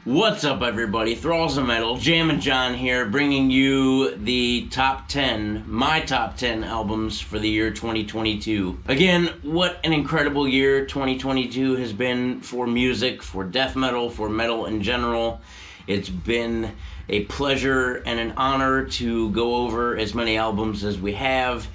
What's up, everybody? Thralls of Metal, Jammin Jon here, bringing you the top 10, my top 10 albums for the year 2022. Again, what an incredible year 2022 has been for music, for death metal, for metal in general. It's been a pleasure and an honor to go over as many albums as we have.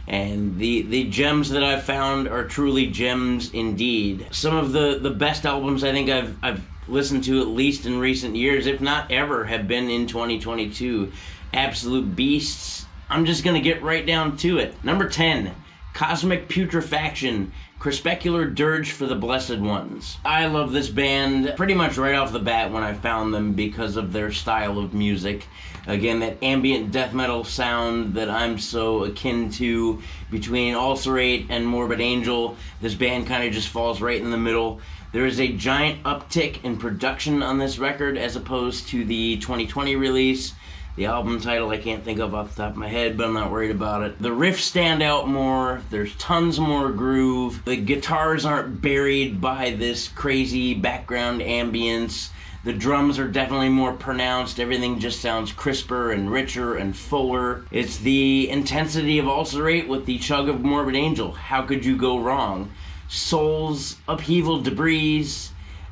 And the gems that I've found are truly gems indeed. Some of the best albums I think I've listened to, at least in recent years, if not ever, have been in 2022. Absolute beasts. I'm just gonna get right down to it. Number 10, Cosmic Putrefaction, Crepuscular Dirge for the Blessed Ones. I love this band pretty much right off the bat when I found them because of their style of music. Again, that ambient death metal sound that I'm so akin to between Ulcerate and Morbid Angel. This band kind of just falls right in the middle. There is a giant uptick in production on this record as opposed to the 2020 release. The album title I can't think of off the top of my head, but I'm not worried about it. The riffs stand out more. There's tons more groove. The guitars aren't buried by this crazy background ambience. The drums are definitely more pronounced. Everything just sounds crisper and richer and fuller. It's the intensity of Ulcerate with the chug of Morbid Angel. How could you go wrong? Soul's Upheaval Debris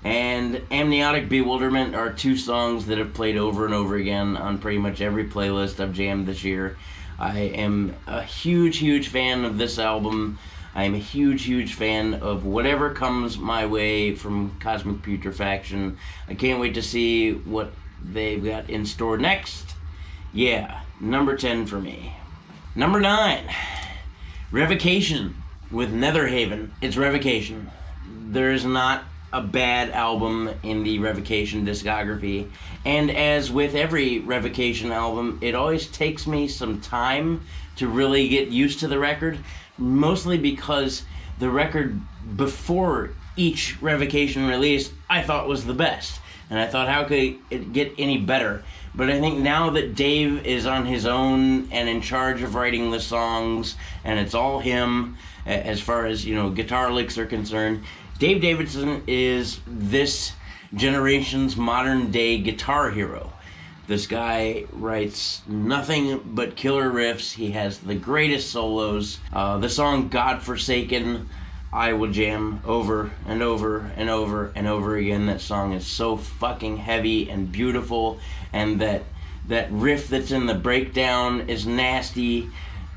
and Amniotic Bewilderment are two songs that have played over and over again on pretty much every playlist I've jammed this year. I am a huge fan of this album. I am a huge fan of whatever comes my way from Cosmic Putrefaction. I can't wait to see what they've got in store next. Yeah, number 10 for me. Number 9, Revocation with Netherheavn. It's Revocation. There's not a bad album in the Revocation discography, and as with every Revocation album, it always takes me some time to really get used to the record, mostly because the record before each Revocation release I thought was the best, and I thought, how could it get any better? But I think now that Dave is on his own and in charge of writing the songs, and it's all him as far as, guitar licks are concerned, Dave Davidson is this generation's modern day guitar hero. This guy writes nothing but killer riffs. He has the greatest solos. The song Godforsaken, I will jam over and over and over and over again. That song is so fucking heavy and beautiful, and that riff that's in the breakdown is nasty.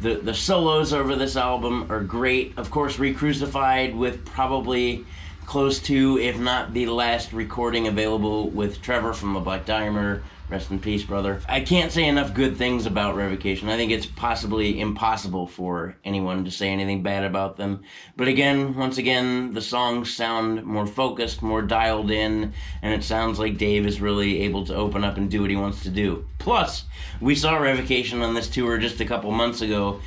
The solos over this album are great. Of course, Recrucified with probably close to, if not the last recording available with Trevor from the Black Diamond. Rest in peace, brother. I can't say enough good things about Revocation. I think it's possibly impossible for anyone to say anything bad about them. But again, once again, the songs sound more focused, more dialed in, and it sounds like Dave is really able to open up and do what he wants to do. Plus, we saw Revocation on this tour just a couple months ago,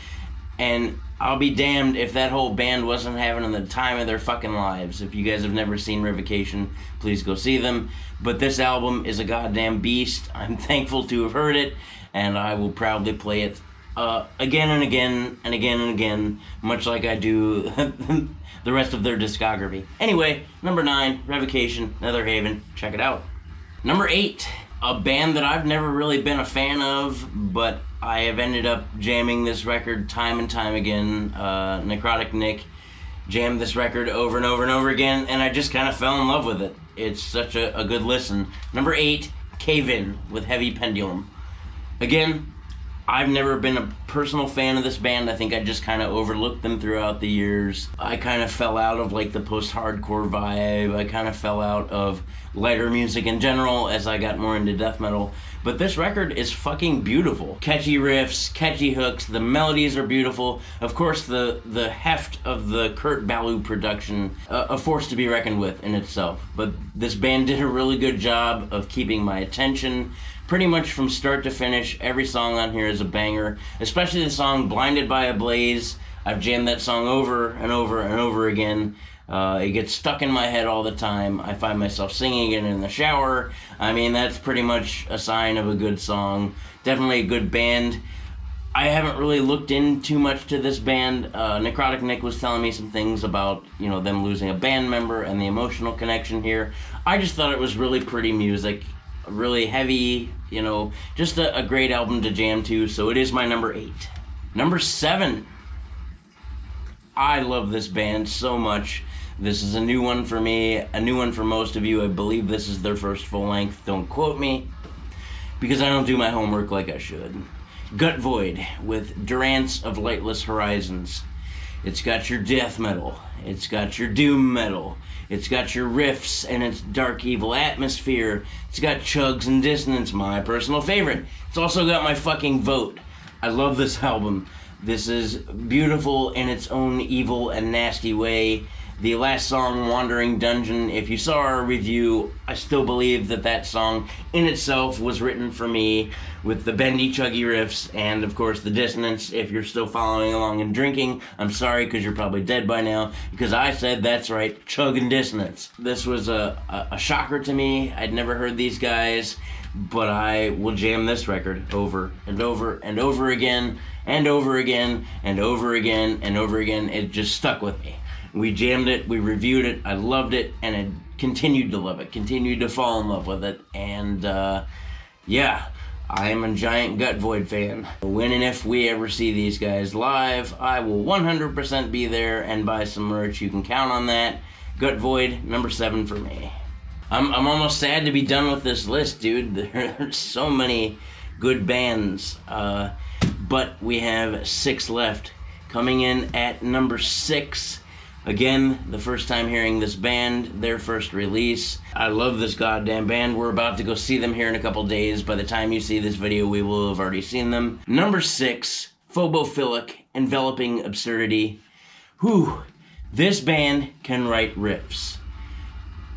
and I'll be damned if that whole band wasn't having the time of their fucking lives. If you guys have never seen Revocation, please go see them. But this album is a goddamn beast. I'm thankful to have heard it, and I will proudly play it again and again and again and again, much like I do the rest of their discography. Anyway, number 9, Revocation, Netherheavn. Check it out. Number 8, a band that I've never really been a fan of, but I have ended up jamming this record time and time again. Necrotic Nick jammed this record over and over and over again, and I just kind of fell in love with it. It's such a good listen. Number 8, Cave In with Heavy Pendulum. Again, I've never been a personal fan of this band. I think I just kind of overlooked them throughout the years. I kind of fell out of the post-hardcore vibe. I kind of fell out of lighter music in general as I got more into death metal. But this record is fucking beautiful. Catchy riffs, catchy hooks, the melodies are beautiful. Of course, the heft of the Kurt Ballou production, a force to be reckoned with in itself. But this band did a really good job of keeping my attention pretty much from start to finish. Every song on here is a banger, especially the song Blinded by a Blaze. I've jammed that song over and over and over again. It gets stuck in my head all the time. I find myself singing it in the shower. I mean, that's pretty much a sign of a good song. Definitely a good band. I haven't really looked in too much to this band. Necrotic Nick was telling me some things about, them losing a band member and the emotional connection here. I just thought it was really pretty music, really heavy, you know, just a great album to jam to, so it is my number 8. Number 7. I love this band so much. This is a new one for me, a new one for most of you. I believe this is their first full length. Don't quote me, because I don't do my homework like I should. Gutvoid with Durance of Lightless Horizons. It's got your death metal. It's got your doom metal. It's got your riffs and its dark evil atmosphere. It's got chugs and dissonance, my personal favorite. It's also got my fucking vote. I love this album. This is beautiful in its own evil and nasty way. The last song, Wandering Dungeon, if you saw our review, I still believe that that song in itself was written for me, with the bendy, chuggy riffs, and of course the dissonance. If you're still following along and drinking, I'm sorry, because you're probably dead by now, because I said, that's right, chug and dissonance. This was a shocker to me. I'd never heard these guys, but I will jam this record over and over and over again, and over again, and over again, and over again. It just stuck with me. We jammed it, we reviewed it, I loved it, and I continued to love it, continued to fall in love with it, and yeah, I am a giant Gutvoid fan. When and if we ever see these guys live, I will 100% be there and buy some merch. You can count on that. Gutvoid, number 7 for me. I'm almost sad to be done with this list, dude. There's so many good bands, but we have 6 left. Coming in at number 6, again, the first time hearing this band, their first release. I love this goddamn band. We're about to go see them here in a couple days. By the time you see this video, we will have already seen them. Number 6, Phobophilic, Enveloping Absurdity. Whew, this band can write riffs.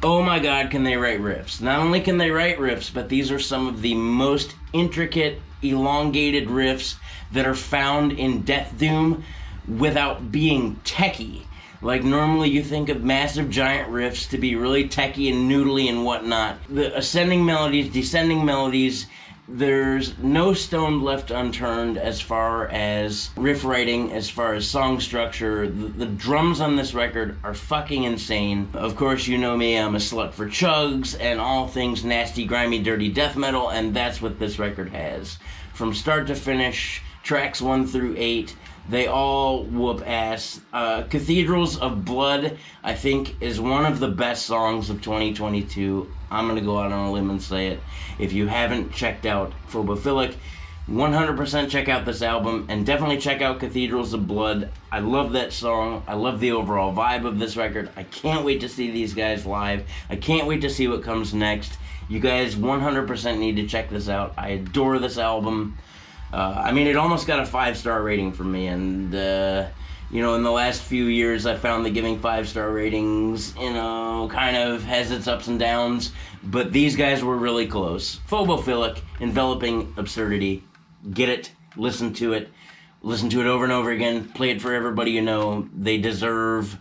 Oh my god, can they write riffs. Not only can they write riffs, but these are some of the most intricate, elongated riffs that are found in Death Doom without being techie. Like, normally you think of massive giant riffs to be really techie and noodly and whatnot. The ascending melodies, descending melodies, there's no stone left unturned as far as riff writing, as far as song structure. The drums on this record are fucking insane. Of course, you know me, I'm a slut for chugs and all things nasty, grimy, dirty death metal, and that's what this record has. From start to finish, tracks 1 through 8, they all whoop ass. Cathedrals of Blood, I think, is one of the best songs of 2022. I'm going to go out on a limb and say it. If you haven't checked out Phobophilic, 100% check out this album, and definitely check out Cathedrals of Blood. I love that song. I love the overall vibe of this record. I can't wait to see these guys live. I can't wait to see what comes next. You guys 100% need to check this out. I adore this album. I mean, it almost got a 5-star rating from me, and, you know, in the last few years, I found that giving 5-star ratings, you know, kind of has its ups and downs, but these guys were really close. Phobophilic, Enveloping Absurdity. Get it, listen to it over and over again, play it for everybody you know. They deserve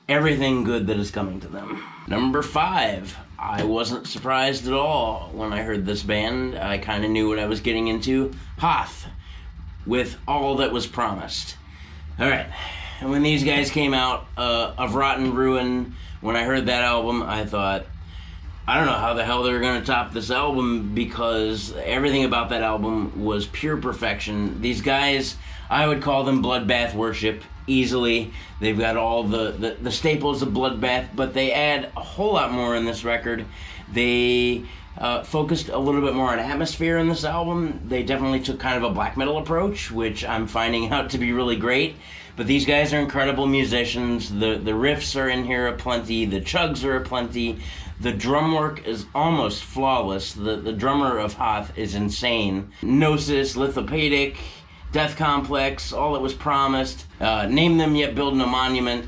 everything good that is coming to them. Number 5. I wasn't surprised at all when I heard this band. I kind of knew what I was getting into. Hoth, with All That Was Promised. Alright, and when these guys came out, of Rotten Ruin, when I heard that album, I thought, I don't know how the hell they're going to top this album, because everything about that album was pure perfection. These guys, I would call them Bloodbath Worship, easily. They've got all the staples of Bloodbath, but they add a whole lot more in this record. They focused a little bit more on atmosphere in this album. They definitely took kind of a black metal approach, which I'm finding out to be really great. But these guys are incredible musicians. The riffs are in here aplenty. The chugs are aplenty. The drum work is almost flawless. The drummer of Hoth is insane. Gnosis, Lithopadic, Death Complex, All That Was Promised, Name Them Yet Build No Monument.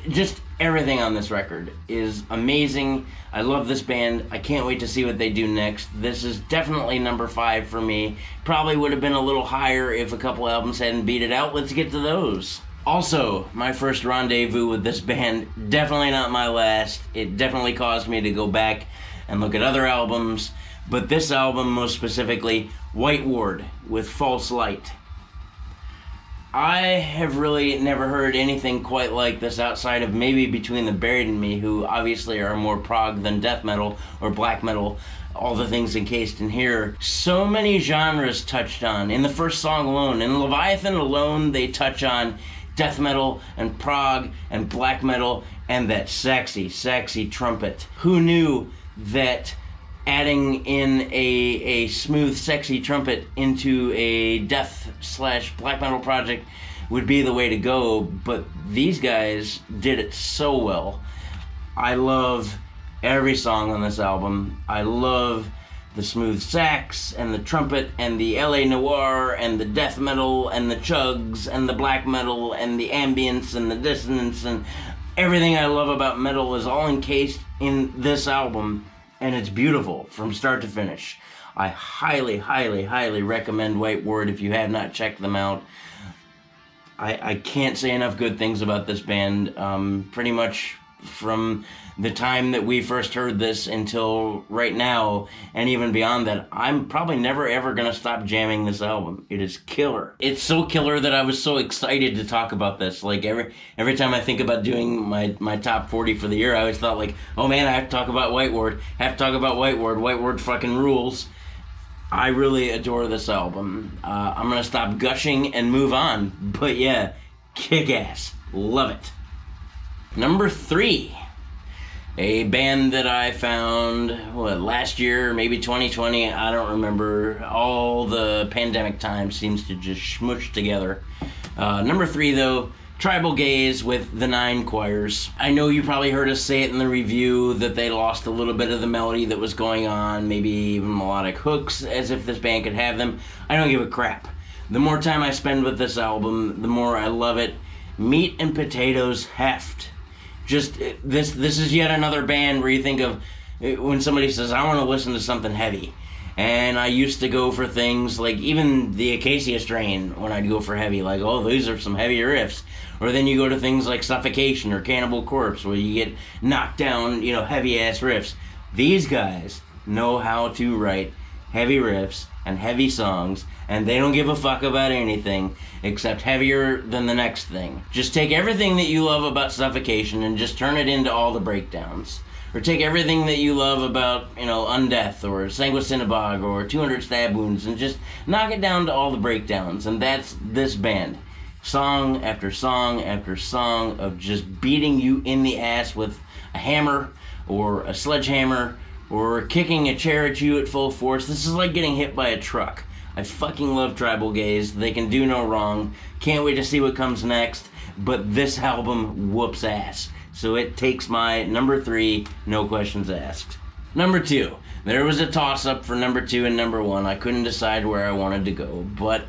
Just everything on this record is amazing. I love this band. I can't wait to see what they do next. This is definitely number 5 for me. Probably would have been a little higher if a couple albums hadn't beat it out. Let's get to those. Also, my first rendezvous with this band, definitely not my last. It definitely caused me to go back and look at other albums. But this album, most specifically, White Ward with False Light. I have really never heard anything quite like this outside of maybe Between the Buried and Me, who obviously are more prog than death metal or black metal, all the things encased in here. So many genres touched on in the first song alone. In Leviathan alone, they touch on death metal and prog and black metal and that sexy, sexy trumpet. Who knew that adding in a smooth, sexy trumpet into a death/black metal project would be the way to go? But these guys did it so well. I love every song on this album. I love the smooth sax and the trumpet and the LA noir and the death metal and the chugs and the black metal and the ambience and the dissonance, and everything I love about metal is all encased in this album, and it's beautiful from start to finish. I highly, highly, highly recommend White Word if you have not checked them out. I can't say enough good things about this band. Pretty much from the time that we first heard this until right now, and even beyond that, I'm probably never ever gonna stop jamming this album. It is killer. It's so killer that I was so excited to talk about this. Like every time I think about doing my top 40 for the year, I always thought like, oh man, I have to talk about White Word. White Word fucking rules. I really adore this album. I'm gonna stop gushing and move on. But yeah, kick ass. Love it. Number 3, a band that I found, last year, maybe 2020, I don't remember. All the pandemic time seems to just smush together. Number 3, though, Tribal Gaze with the 9 Choirs. I know you probably heard us say it in the review that they lost a little bit of the melody that was going on, maybe even melodic hooks, as if this band could have them. I don't give a crap. The more time I spend with this album, the more I love it. Meat and potatoes heft. Just, this is yet another band where you think of when somebody says, I want to listen to something heavy. And I used to go for things like even the Acacia Strain when I'd go for heavy, like, oh, these are some heavy riffs. Or then you go to things like Suffocation or Cannibal Corpse where you get knocked down, heavy-ass riffs. These guys know how to write heavy riffs and heavy songs, and they don't give a fuck about anything except heavier than the next thing. Just take everything that you love about Suffocation and just turn it into all the breakdowns. Or take everything that you love about, Undeath or Sanguicinabog or 200 Stab Wounds and just knock it down to all the breakdowns. And that's this band. Song after song after song of just beating you in the ass with a hammer or a sledgehammer or kicking a chair at you at full force. This is like getting hit by a truck. I fucking love Tribal Gaze. They can do no wrong. Can't wait to see what comes next. But this album whoops ass. So it takes my number 3, no questions asked. Number 2. There was a toss-up for number 2 and number 1. I couldn't decide where I wanted to go. But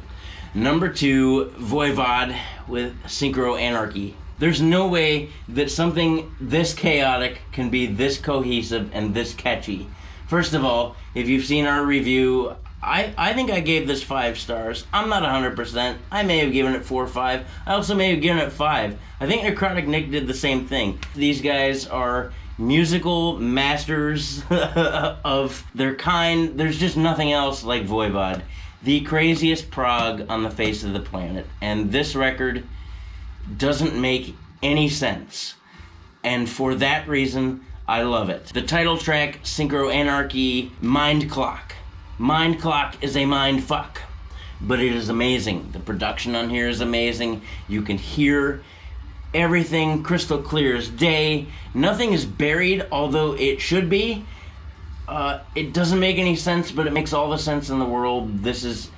number 2, Voivod with Synchro Anarchy. There's no way that something this chaotic can be this cohesive and this catchy. First of all, if you've seen our review, I think I gave this 5 stars. I'm not 100%. I may have given it 4 or 5. I also may have given it 5. I think Necrotic Nick did the same thing. These guys are musical masters of their kind. There's just nothing else like Voivod. The craziest prog on the face of the planet. And this record doesn't make any sense. And for that reason, I love it. The title track, Synchro Anarchy, Mind Clock. Mind Clock is a mind fuck, but it is amazing. The production on here is amazing. You can hear everything crystal clear as day. Nothing is buried, although it should be. It doesn't make any sense, but it makes all the sense in the world. This is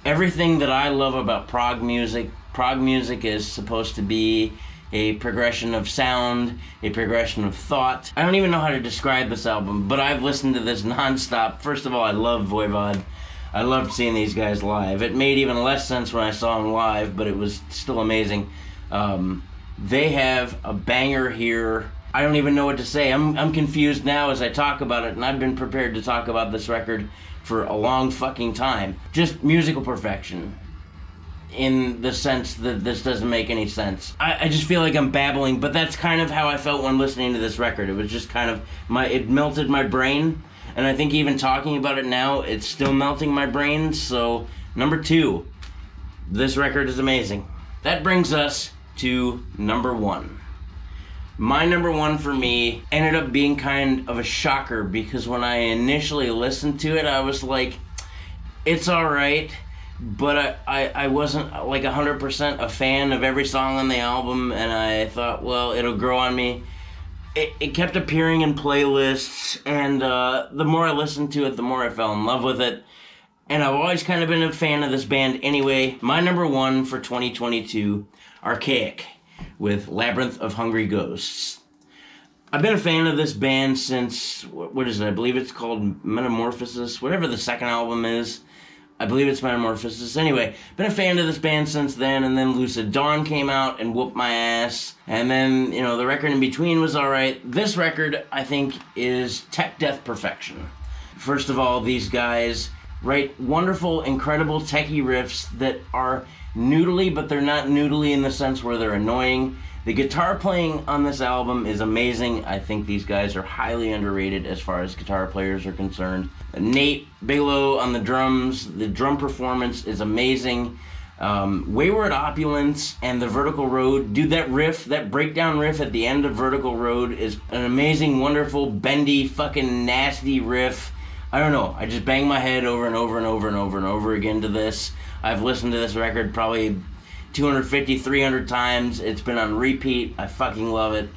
everything that I love about prog music. Prog music is supposed to be a progression of sound, a progression of thought. I don't even know how to describe this album, but I've listened to this nonstop. First of all, I love Voivod. I loved seeing these guys live. It made even less sense when I saw them live, but it was still amazing. They have a banger here. I don't even know what to say. I'm confused now as I talk about it, and I've been prepared to talk about this record for a long fucking time. Just musical perfection. In the sense that this doesn't make any sense. I just feel like I'm babbling, but that's kind of how I felt when listening to this record. It was just kind of, it melted my brain, and I think even talking about it now, it's still melting my brain. So, number 2, this record is amazing. that brings us to number 1. My number 1 for me ended up being kind of a shocker, because when I initially listened to it, I was like, it's alright, but I wasn't like 100% a fan of every song on the album, and I thought, well, it'll grow on me. It kept appearing in playlists, and the more I listened to it, the more I fell in love with it. And I've always kind of been a fan of this band anyway. My number 1 for 2022, Archaic, with Labyrinth of Hungry Ghosts. I've been a fan of this band since, what is it? I believe it's called Metamorphosis, whatever the second album is. I believe it's Metamorphosis. Anyway, been a fan of this band since then, and then Lucid Dawn came out and whooped my ass. And then, the record in between was alright. This record, I think, is tech death perfection. First of all, these guys write wonderful, incredible techie riffs that are noodly, but they're not noodly in the sense where they're annoying. The guitar playing on this album is amazing. I think these guys are highly underrated as far as guitar players are concerned. Nate Bigelow on the drums, the drum performance is amazing. Wayward Opulence and the Vertical Road, dude, that riff, that breakdown riff at the end of Vertical Road is an amazing, wonderful, bendy, fucking nasty riff. I don't know, I just bang my head over and over and over and over and over again to this. I've listened to this record probably 250, 300 times. It's been on repeat. I fucking love it.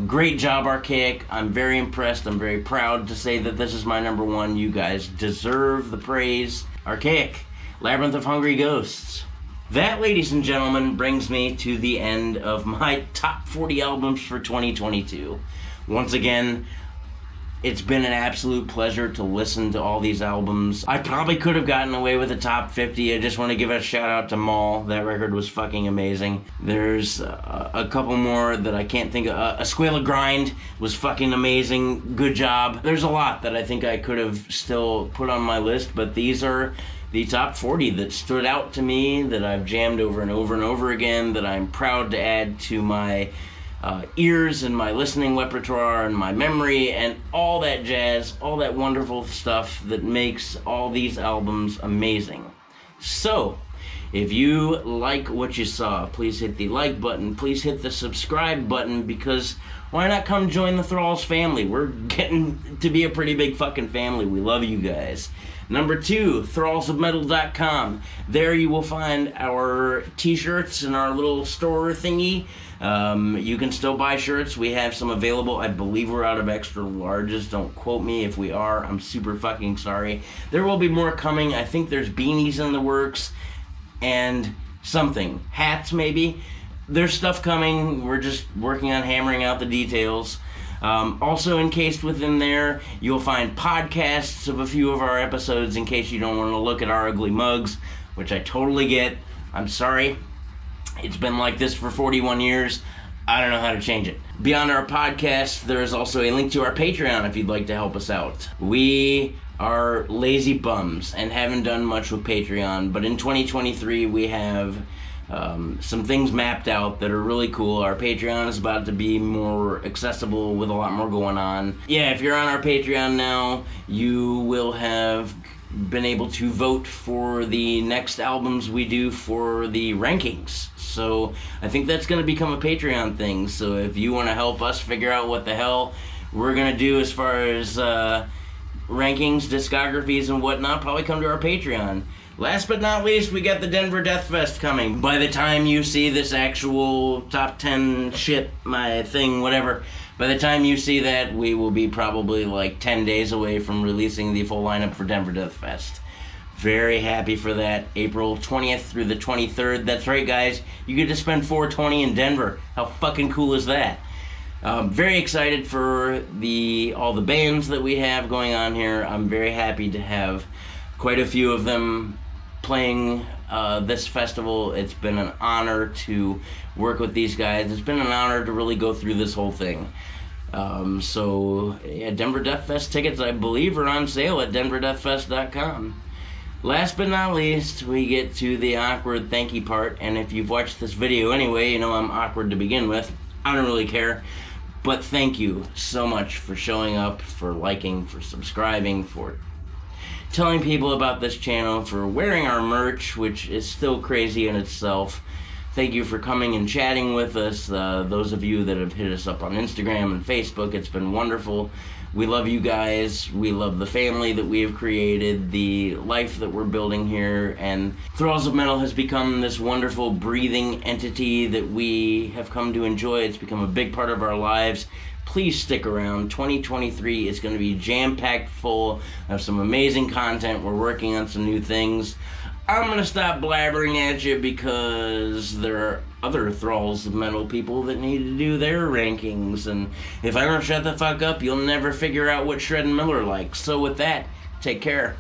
Great job, Archaic. I'm very impressed. I'm very proud to say that this is my number 1. You guys deserve the praise. Archaic, Labyrinth of Hungry Ghosts. That, ladies and gentlemen, brings me to the end of my top 40 albums for 2022. Once again, it's been an absolute pleasure to listen to all these albums. I probably could have gotten away with a top 50. I just want to give a shout out to Maul. That record was fucking amazing. There's a couple more that I can't think of. Escuela Grind was fucking amazing. Good job. There's a lot that I think I could have still put on my list, but these are the top 40 that stood out to me, that I've jammed over and over and over again, that I'm proud to add to my ears and my listening repertoire and my memory and all that jazz, all that wonderful stuff that makes all these albums amazing. So, if you like what you saw, please hit the like button, please hit the subscribe button, because why not come join the Thralls family? We're getting to be a pretty big fucking family. We love you guys. Number 2, thrallsofmetal.com. There you will find our t-shirts and our little store thingy. You can still buy shirts. We have some available. I believe we're out of extra larges. Don't quote me. If we are, I'm super fucking sorry. There will be more coming. I think there's beanies in the works and something. Hats, maybe. There's stuff coming. We're just working on hammering out the details. Also encased within there, you'll find podcasts of a few of our episodes in case you don't want to look at our ugly mugs, which I totally get. I'm sorry. It's been like this for 41 years. I don't know how to change it. Beyond our podcast, there is also a link to our Patreon if you'd like to help us out. We are lazy bums and haven't done much with Patreon, but in 2023 we have some things mapped out that are really cool. Our Patreon is about to be more accessible with a lot more going on. Yeah, if you're on our Patreon now, you will have been able to vote for the next albums we do for the rankings. So I think that's going to become a Patreon thing. So if you want to help us figure out what the hell we're going to do as far as rankings, discographies, and whatnot, probably come to our Patreon. Last but not least, we got the Denver Death Fest coming. By the time you see this actual top 10 shit, my thing, whatever, by the time you see that, we will be probably like 10 days away from releasing the full lineup for Denver Death Fest. Very happy for that. April 20th through the 23rd. That's right, guys. You get to spend 420 in Denver. How fucking cool is that? Very excited for all the bands that we have going on here. I'm very happy to have quite a few of them playing this festival. It's been an honor to work with these guys. It's been an honor to really go through this whole thing. So, yeah, Denver Death Fest tickets, I believe, are on sale at denverdeathfest.com. Last but not least, we get to the awkward thank you part, and if you've watched this video anyway, you know I'm awkward to begin with. I don't really care, but thank you so much for showing up, for liking, for subscribing, for telling people about this channel, for wearing our merch, which is still crazy in itself. Thank you for coming and chatting with us. Those of you that have hit us up on Instagram and Facebook, it's been wonderful. We love you guys. We love the family that we have created, the life that we're building here, and Thralls of Metal has become this wonderful breathing entity that we have come to enjoy. It's become a big part of our lives. Please stick around. 2023 is going to be jam-packed full of some amazing content. We're working on some new things. I'm going to stop blabbering at you because there are other Thralls of Metal people that need to do their rankings. And if I don't shut the fuck up, you'll never figure out what Shred and Miller likes. So with that, take care.